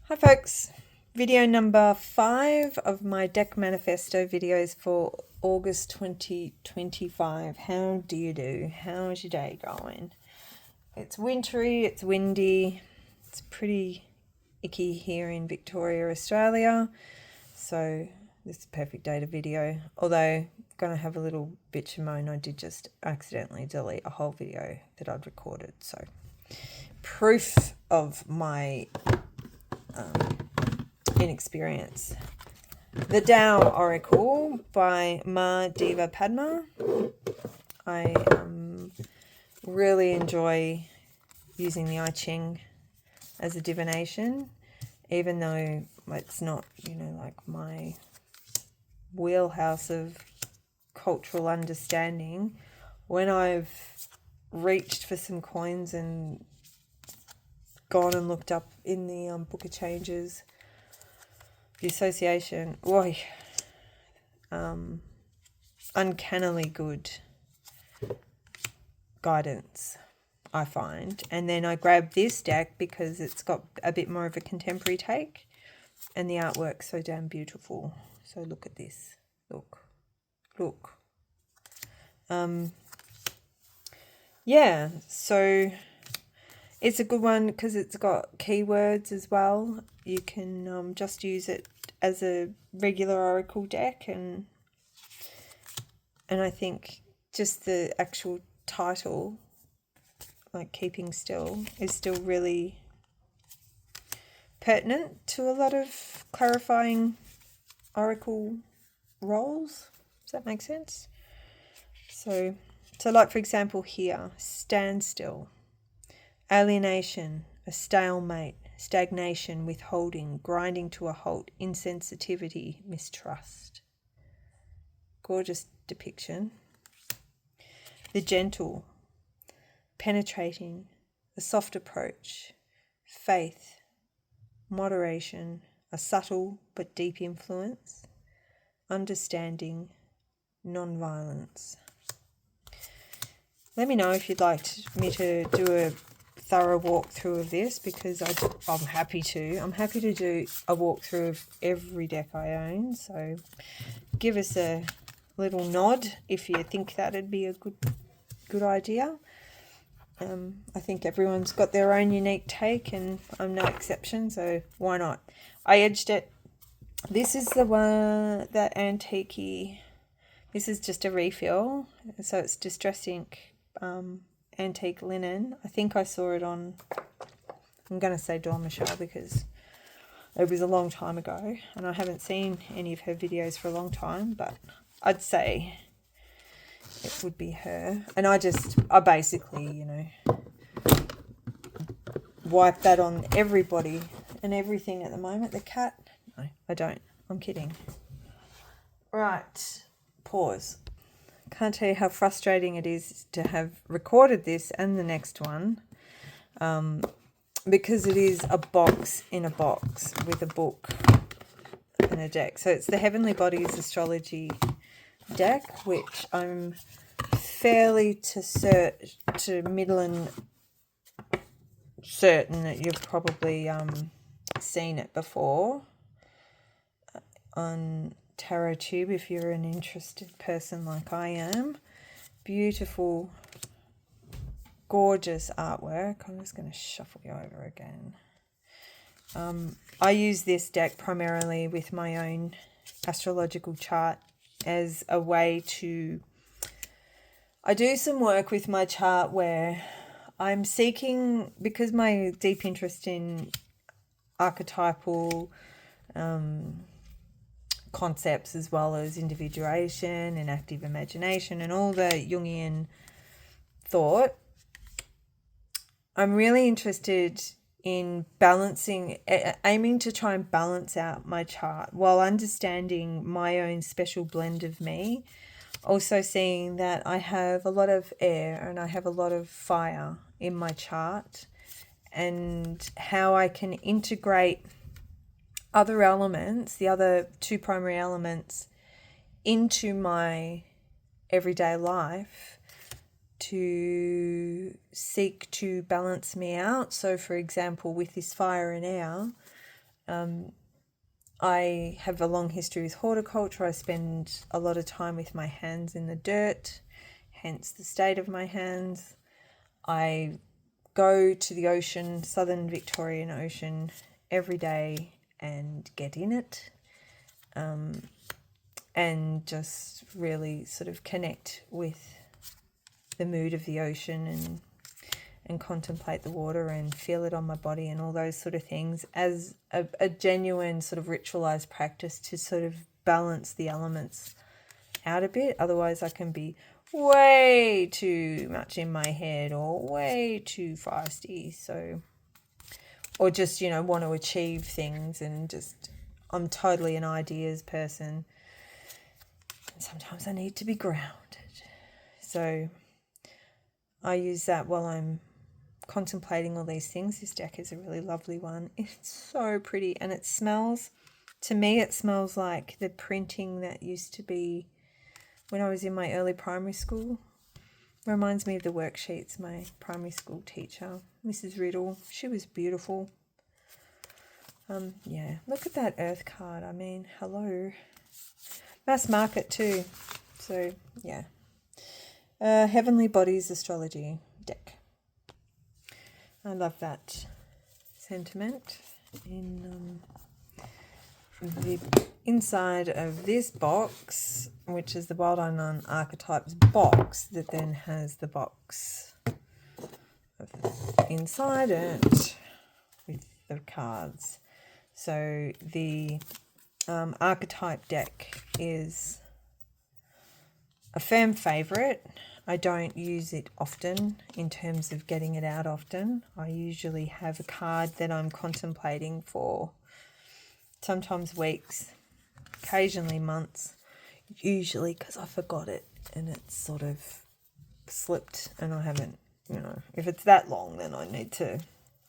Hi folks, video number 5 of my Deck Manifesto videos for August 2025. How do you do? How's your day going? It's wintry, it's windy, it's pretty icky here in Victoria, Australia, so this is a perfect day to video. Although I'm going to have a little bitch and moan, I did just accidentally delete a whole video that I'd recorded, so proof of my inexperience. The Dao Oracle by Ma Diva Padma. I really enjoy using the I Ching as a divination, even though it's not, like my wheelhouse of cultural understanding. When I've reached for some coins and gone and looked up in the Book of Changes, the association, uncannily good guidance, I find. And then I grabbed this deck because it's got a bit more of a contemporary take, and the artwork's so damn beautiful. So look at this. Look. Yeah, so it's a good one because it's got keywords as well. You can just use it as a regular oracle deck, and I think just the actual title, like Keeping Still, is still really pertinent to a lot of clarifying oracle roles. Does that make sense? So like for example here, standstill, alienation, a stalemate, stagnation, withholding, grinding to a halt, insensitivity, mistrust. Gorgeous depiction. The gentle, penetrating, a soft approach, faith, moderation, a subtle but deep influence, understanding, non-violence. Let me know if you'd like me to do a thorough walkthrough of this, because I'm happy to. I'm happy to do a walkthrough of every deck I own, so give us a little nod if you think that'd be a good idea. I think everyone's got their own unique take, and I'm no exception, so why not? I edged it. This is the one, that antique-y. This is just a refill, so it's distress ink, antique linen. I think I saw it on, I'm going to say Dawn Michelle because it was a long time ago and I haven't seen any of her videos for a long time, but I'd say it would be her. And I basically, wipe that on everybody and everything at the moment. The cat? No, I don't. I'm kidding. Right. Pause. Can't tell you how frustrating it is to have recorded this and the next one, because it is a box in a box with a book and a deck. So it's the Heavenly Bodies Astrology deck, which I'm fairly to middling certain that you've probably seen it before on Tarot Tube if you're an interested person like I am. Beautiful, gorgeous artwork. I'm just going to shuffle you over again. I use this deck primarily with my own astrological chart as a way to... I do some work with my chart where I'm seeking, because my deep interest in archetypal concepts as well as individuation and active imagination and all the Jungian thought, I'm really interested in aiming to try and balance out my chart while understanding my own special blend of me. Also seeing that I have a lot of air and I have a lot of fire in my chart, and how I can integrate other elements, the other two primary elements, into my everyday life to seek to balance me out. So for example, with this fire and air, I have a long history with horticulture. I spend a lot of time with my hands in the dirt, hence the state of my hands. I go to the ocean, southern Victorian Ocean, every day and get in it, and just really sort of connect with the mood of the ocean and contemplate the water and feel it on my body and all those sort of things as a genuine sort of ritualized practice to sort of balance the elements out a bit. Otherwise I can be way too much in my head or way too feisty. So, or just, you know, want to achieve things and just, I'm totally an ideas person. And sometimes I need to be grounded. So I use that while I'm contemplating all these things. This deck is a really lovely one. It's so pretty and it smells, to me it smells like the printing that used to be when I was in my early primary school. Reminds me of the worksheets my primary school teacher, Mrs. Riddle. She was beautiful. Yeah, look at that Earth card. I mean, hello. Mass market too. So yeah. Heavenly Bodies Astrology deck. I love that sentiment. In the inside of this box, which is the Wild Unknown Archetypes box, that then has the box inside it with the cards. So the archetype deck is a firm favourite. I don't use it often in terms of getting it out often. I usually have a card that I'm contemplating for sometimes weeks, occasionally months, usually because I forgot it and it's sort of slipped and I haven't, you know, if it's that long then I need to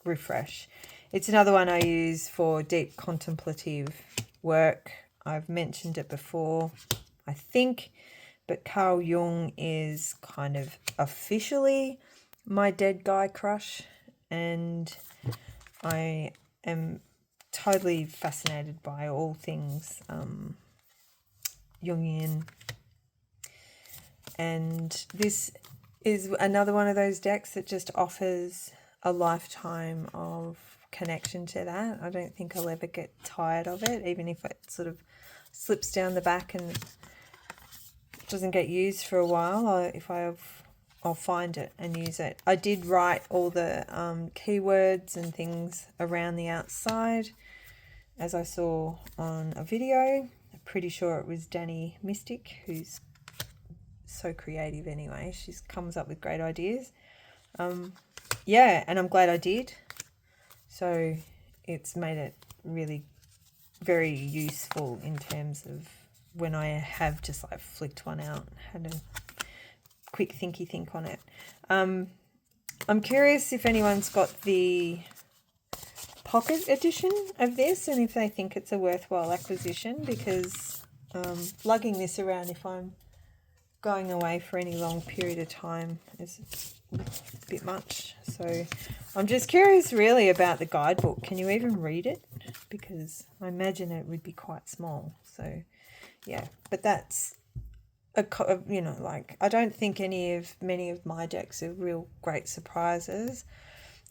refresh. It's another one I use for deep contemplative work. I've mentioned it before, I think, but Carl Jung is kind of officially my dead guy crush, and I am totally fascinated by all things Jungian. And this is another one of those decks that just offers a lifetime of connection to that. I don't think I'll ever get tired of it, even if it sort of slips down the back and doesn't get used for a while. I'll find it and use it. I did write all the keywords and things around the outside, as I saw on a video. I'm pretty sure it was Danny Mystic, who's so creative anyway. She comes up with great ideas. Yeah, and I'm glad I did. So it's made it really very useful in terms of when I have just like flicked one out, had a quick thinky think on it. I'm curious if anyone's got the pocket edition of this and if they think it's a worthwhile acquisition, because lugging this around if I'm going away for any long period of time is a bit much. So I'm just curious really about the guidebook. Can you even read it? Because I imagine it would be quite small. So yeah, but that's you know, like, I don't think many of my decks are real great surprises,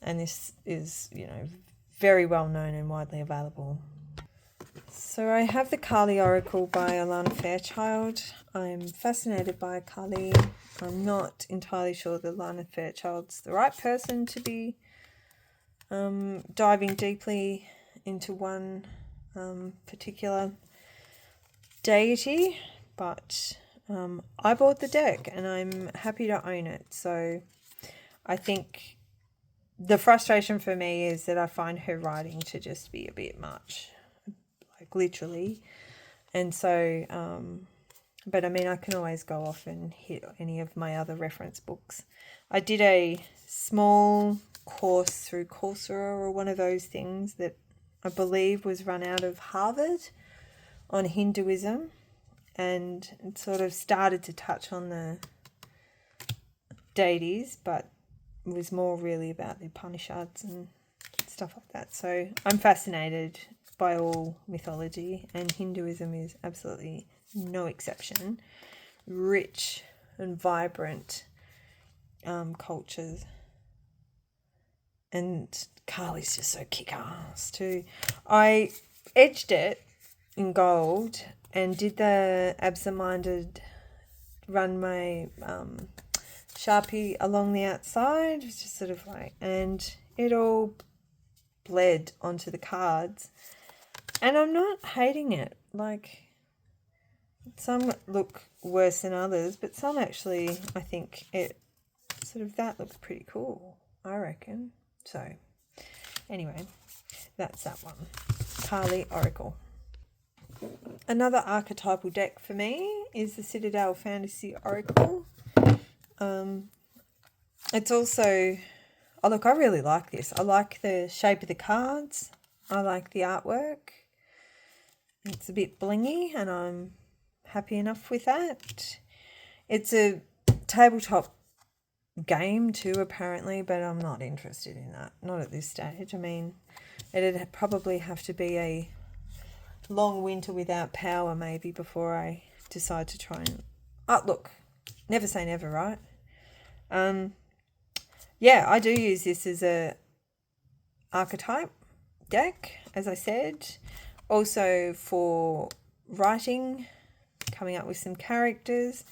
and this is, you know, very well known and widely available. So I have the Kali Oracle by Alana Fairchild. I'm fascinated by Kali. I'm not entirely sure that Alana Fairchild's the right person to be diving deeply into one particular deity, but I bought the deck and I'm happy to own it. So I think the frustration for me is that I find her writing to just be a bit much, like literally. And so, but I mean, I can always go off and hit any of my other reference books. I did a small course through Coursera or one of those things that I believe was run out of Harvard on Hinduism, and it sort of started to touch on the deities, but it was more really about the Upanishads and stuff like that. So I'm fascinated by all mythology, and Hinduism is absolutely no exception. Rich and vibrant cultures. And Kali's just so kick-ass too. I edged it in gold and did the absent-minded run my Sharpie along the outside. It's just sort of like, and it all bled onto the cards. And I'm not hating it. Like, some look worse than others, but some actually, I think it sort of, that looks pretty cool, I reckon. So, anyway, that's that one. Kali Oracle. Another archetypal deck for me is the Citadel Fantasy Oracle. It's also, oh look, I really like this. I like the shape of the cards. I like the artwork. It's a bit blingy and I'm happy enough with that. It's a tabletop game too, apparently, but I'm not interested in that. Not at this stage. I mean, it'd probably have to be a long winter without power maybe before I decide to try and... Oh, look, never say never, right? Yeah, I do use this as a archetype deck, as I said. Also for writing, coming up with some characters.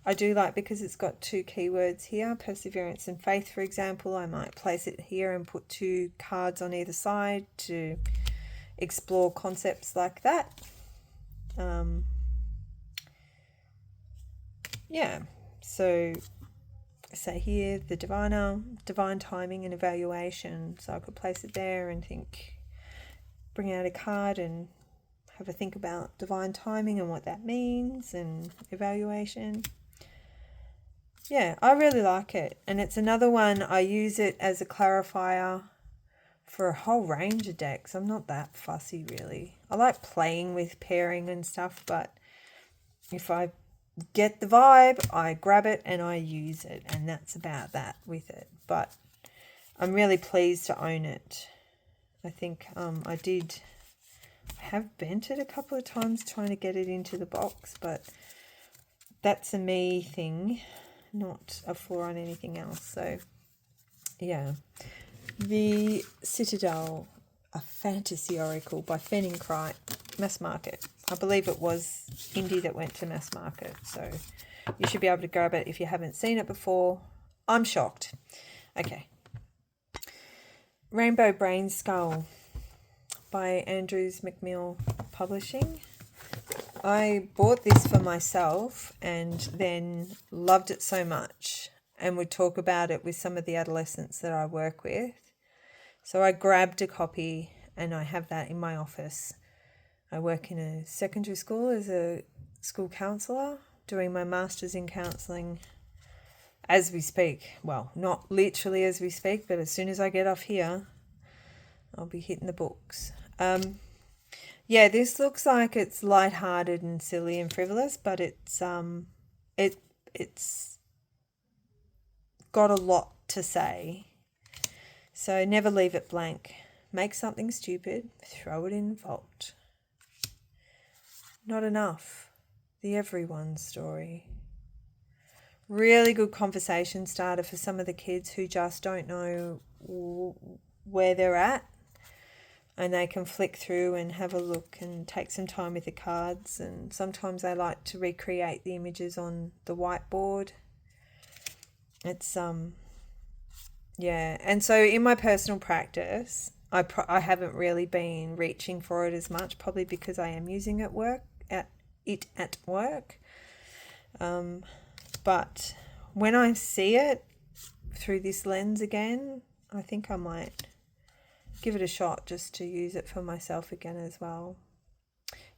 I do like, because it's got 2 keywords here, perseverance and faith, for example. I might place it here and put 2 cards on either side to explore concepts like that. Yeah, so say here the divine timing and evaluation. So I could place it there and think, bring out a card and have a think about divine timing and what that means, and evaluation. Yeah, I really like it. And it's another one, I use it as a clarifier for a whole range of decks. I'm not that fussy really. I like playing with pairing and stuff, but if I get the vibe, I grab it and I use it, and that's about that with it. But I'm really pleased to own it. I think I have bent it a couple of times trying to get it into the box, but that's a me thing, not a flaw on anything else. So yeah, the Citadel, a Fantasy Oracle by Fenn & Cright, mass market. I believe it was indie that went to mass market, so you should be able to grab it if you haven't seen it before. I'm shocked. Okay. Rainbow Brain Skull by Andrews McMill Publishing. I bought this for myself and then loved it so much and would talk about it with some of the adolescents that I work with. So I grabbed a copy and I have that in my office. I work in a secondary school as a school counsellor, doing my Masters in Counselling as we speak. Well, not literally as we speak, but as soon as I get off here, I'll be hitting the books. Yeah, this looks like it's lighthearted and silly and frivolous, but it's got a lot to say. So never leave it blank. Make something stupid, throw it in vault. Not enough. The everyone story. Really good conversation starter for some of the kids who just don't know where they're at, and they can flick through and have a look and take some time with the cards. And sometimes I like to recreate the images on the whiteboard. It's yeah, and so in my personal practice, I haven't really been reaching for it as much, probably because I am using it at work. But when I see it through this lens again, I think I might give it a shot just to use it for myself again as well.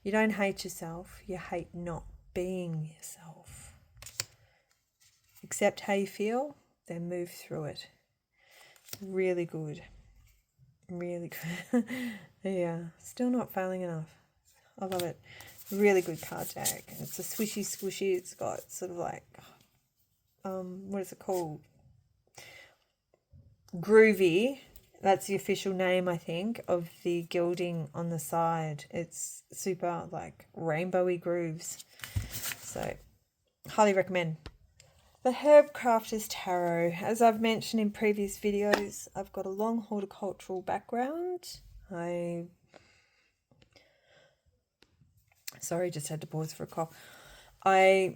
You don't hate yourself, you hate not being yourself. Accept how you feel, then move through it. Really good. Really good. Yeah, still not failing enough. I love it. Really good card deck. It's a swishy squishy. It's got sort of like, what is it called? Groovy That's the official name, I think, of the gilding on the side. It's super like rainbowy grooves. So highly recommend. The Crafters Tarot. As I've mentioned in previous videos, I've got a long horticultural background. Sorry, just had to pause for a cough. I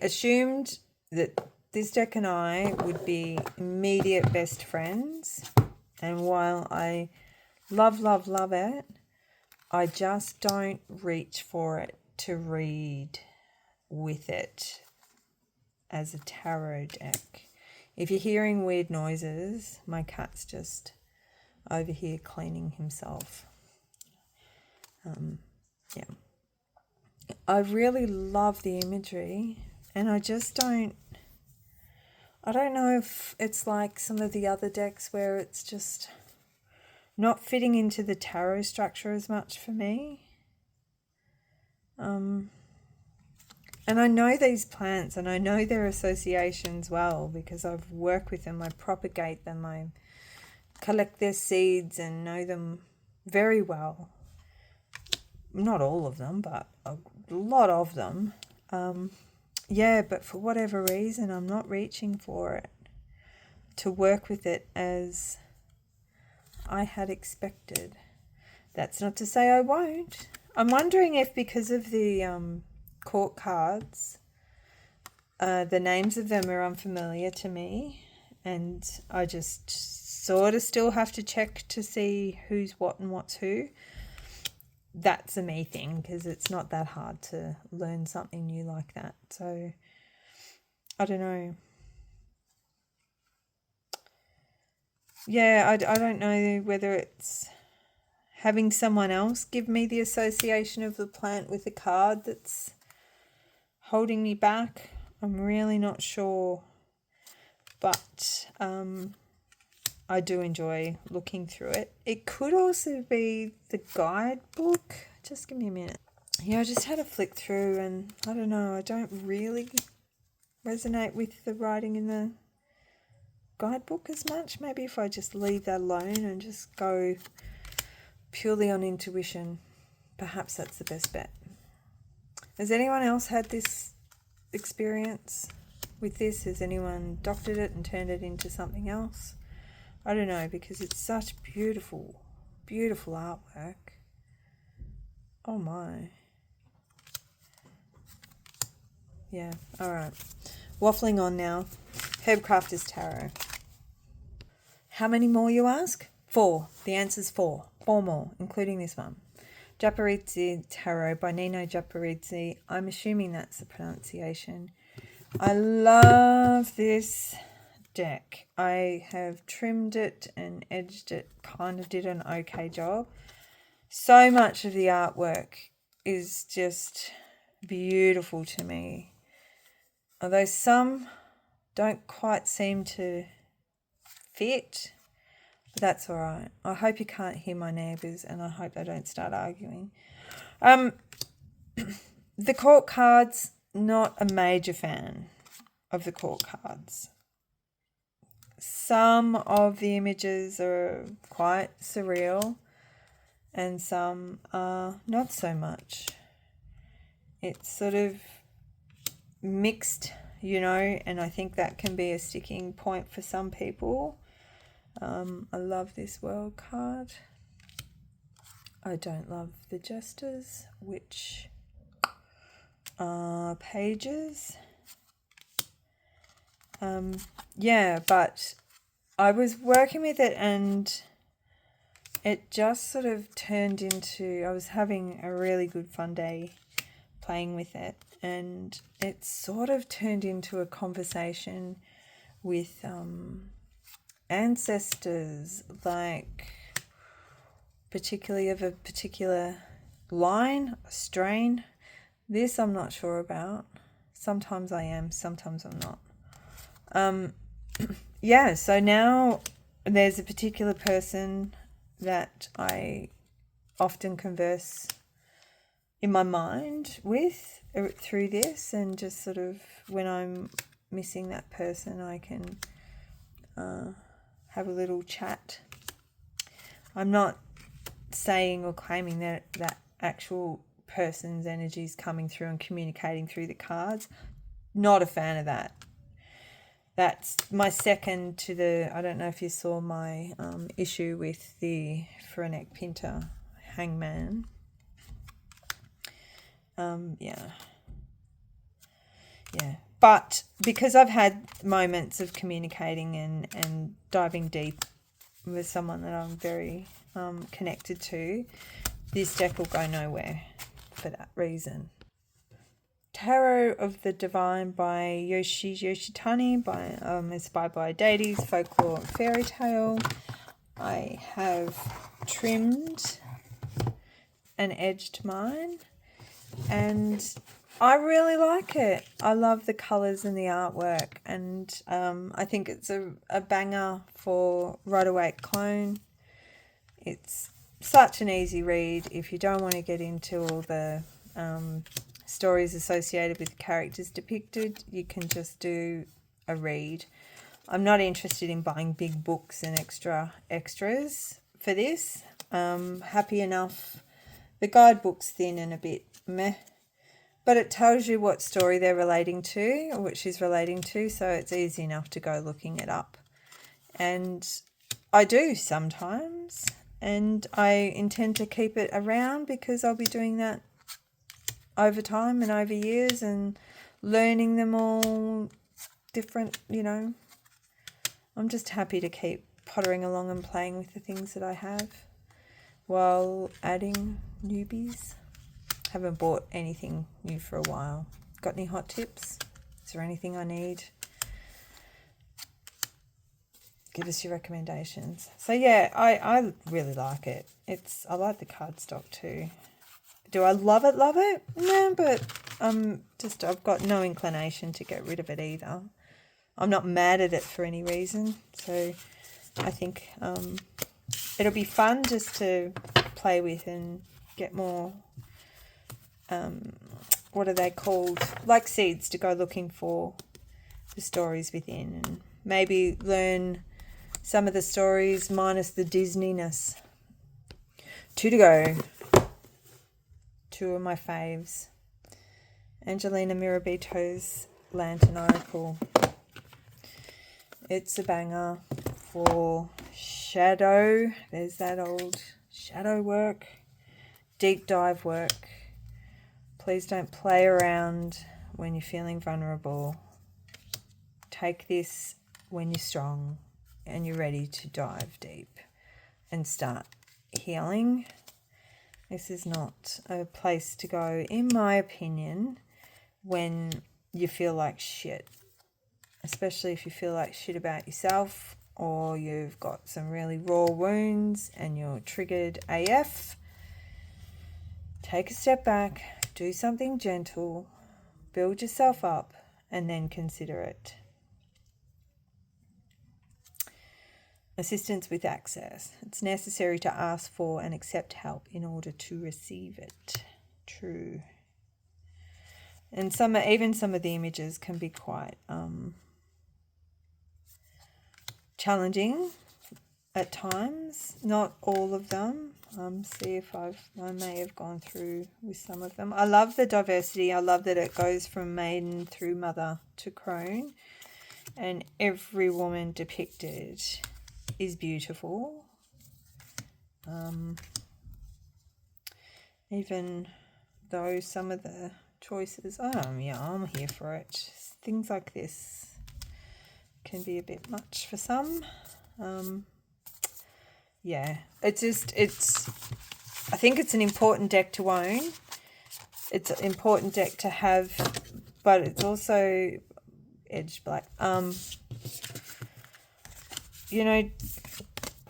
assumed that this deck and I would be immediate best friends. And while I love it, I just don't reach for it to read with it as a tarot deck. If you're hearing weird noises, my cat's just over here cleaning himself. Yeah. I really love the imagery, and I don't know if it's like some of the other decks where it's just not fitting into the tarot structure as much for me. And I know these plants, and I know their associations well because I've worked with them. I propagate them. I collect their seeds and know them very well. Not all of them, but a lot of them. Yeah, but for whatever reason, I'm not reaching for it to work with it as I had expected. That's not to say I won't. I'm wondering if because of the court cards, the names of them are unfamiliar to me, and I just sort of still have to check to see who's what and what's who. That's a me thing, because it's not that hard to learn something new like that. So I don't know. Yeah, I don't know whether it's having someone else give me the association of the plant with a card that's holding me back. I'm really not sure, but I do enjoy looking through it. It could also be the guidebook. Just give me a minute. Yeah, I just had a flick through, and I don't know, I don't really resonate with the writing in the guidebook as much. Maybe if I just leave that alone and just go purely on intuition, perhaps that's the best bet. Has anyone else had this experience with this? Has anyone doctored it and turned it into something else? I don't know, because it's such beautiful, beautiful artwork. Oh my. Yeah, all right. Waffling on now. Crafters Tarot. How many more, you ask? 4. The answer's 4. 4 more, including this one. Japaridze Tarot by Nino Japaridze. I'm assuming that's the pronunciation. I love this deck. I have trimmed it and edged it, kind of did an okay job. So much of the artwork is just beautiful to me. Although some don't quite seem to fit, but that's all right. I hope you can't hear my neighbours, and I hope they don't start arguing. The court cards, not a major fan of the court cards. Some of the images are quite surreal, and some are not so much. It's sort of mixed, you know, and I think that can be a sticking point for some people. I love this world card. I don't love the jesters, which are pages. Yeah, but I was working with it, and it just sort of turned into, I was having a really good fun day playing with it, and it sort of turned into a conversation with ancestors, like particularly of a particular line, a strain. This I'm not sure about. Sometimes I am, sometimes I'm not. Yeah, so now there's a particular person that I often converse in my mind with through this, and just sort of when I'm missing that person, I can have a little chat. I'm not saying or claiming that that actual person's energy is coming through and communicating through the cards. Not a fan of that. That's my second to the, I don't know if you saw my issue with the Frenetic Pinter Hangman. Yeah. But because I've had moments of communicating and diving deep with someone that I'm very connected to, this deck will go nowhere for that reason. Tarot of the Divine by Yoshitani, inspired by deities, folklore, and fairy tale. I have trimmed and edged mine, and I really like it. I love the colours and the artwork, and I think it's a banger for Rider-Waite clone. It's such an easy read. If you don't want to get into all the stories associated with the characters depicted, you can just do a read. I'm not interested in buying big books and extras for this. Happy enough. The guidebook's thin and a bit meh, but it tells you what story they're relating to or what she's relating to, so it's easy enough to go looking it up. And I do sometimes, and I intend to keep it around because I'll be doing that over time and over years and learning them all different, I'm just happy to keep pottering along and playing with the things that I have while adding newbies. Haven't bought anything new for a while. Got any hot tips? Is there anything I need? Give us your recommendations. So yeah, I really like it. I like the cardstock too. Do I love it? No, but I've got no inclination to get rid of it either. I'm not mad at it for any reason. So I think it'll be fun just to play with and get more, what are they called? Like seeds to go looking for the stories within, and maybe learn some of the stories minus the Disneyness. 2 to go. 2 of my faves. Angelina Mirabito's Lantern Oracle. It's a banger for shadow. There's that old shadow work. Deep dive work. Please don't play around when you're feeling vulnerable. Take this when you're strong and you're ready to dive deep and start healing. This is not a place to go, in my opinion, when you feel like shit. Especially if you feel like shit about yourself, or you've got some really raw wounds and you're triggered AF. Take a step back, do something gentle, build yourself up, and then consider it. Assistance with access. It's necessary to ask for and accept help in order to receive it. True. And even some of the images can be quite challenging at times. Not all of them. See if I may have gone through with some of them. I love the diversity. I love that it goes from maiden through mother to crone, and every woman depicted is beautiful. Even though some of the choices, I'm here for it. Things like this can be a bit much for some. I think it's an important deck to own. It's an important deck to have, but it's also edged black.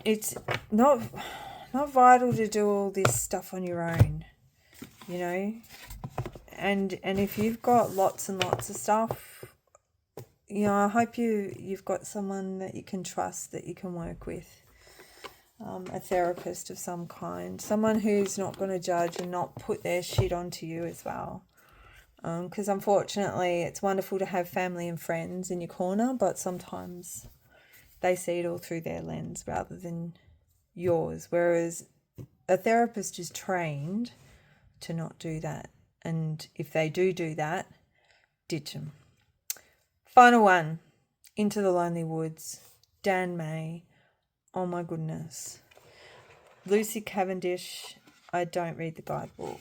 It's not vital to do all this stuff on your own, and if you've got lots and lots of stuff, I hope you've got someone that you can trust, that you can work with, a therapist of some kind, someone who's not going to judge and not put their shit onto you as well. Because unfortunately, it's wonderful to have family and friends in your corner, but sometimes they see it all through their lens rather than yours. Whereas a therapist is trained to not do that. And if they do that, ditch them. Final one, Into the Lonely Woods, Dan May. Oh my goodness. Lucy Cavendish, I don't read the guidebook.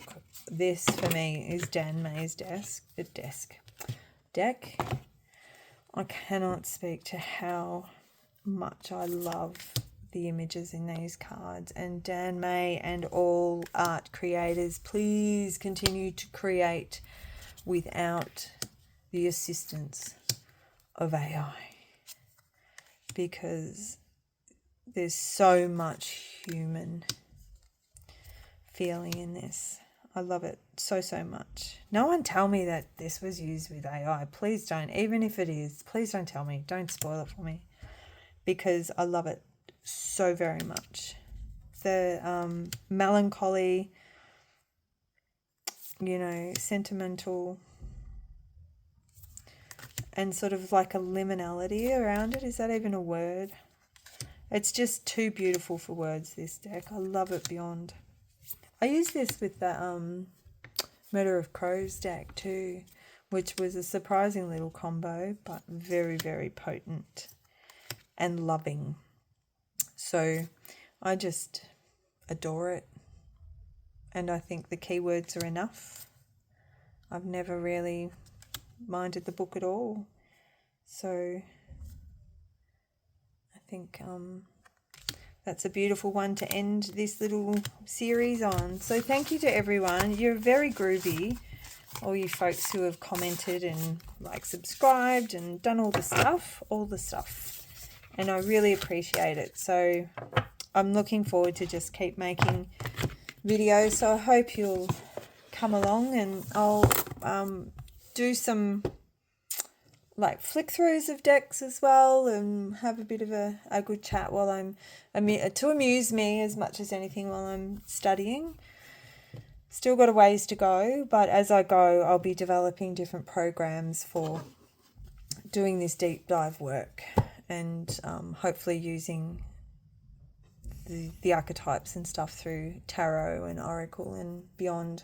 This for me is Dan May's deck. I cannot speak to how much I love the images in these cards. And Dan May and all art creators, please continue to create without the assistance of AI, because there's so much human feeling in this. I love it so much. No one tell me that this was used with AI. Please don't. Even if it is, please don't tell me. Don't spoil it for me, because I love it so very much. The melancholy, sentimental, and sort of like a liminality around it. Is that even a word? It's just too beautiful for words, this deck. I love it beyond. I used this with the Murder of Crows deck too, which was a surprising little combo, but very, very potent and loving. So I just adore it. And I think the keywords are enough. I've never really minded the book at all. So I think that's a beautiful one to end this little series on. So thank you to everyone. You're very groovy, all you folks who have commented and subscribed and done all the stuff. And I really appreciate it. So I'm looking forward to just keep making videos. So I hope you'll come along, and I'll do some flick throughs of decks as well, and have a bit of a good chat while to amuse me as much as anything while I'm studying. Still got a ways to go, but as I go, I'll be developing different programs for doing this deep dive work, and hopefully using the archetypes and stuff through tarot and oracle and beyond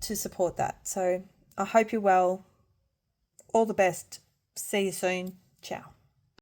to support that. So I hope you're well. All the best. See you soon. Ciao.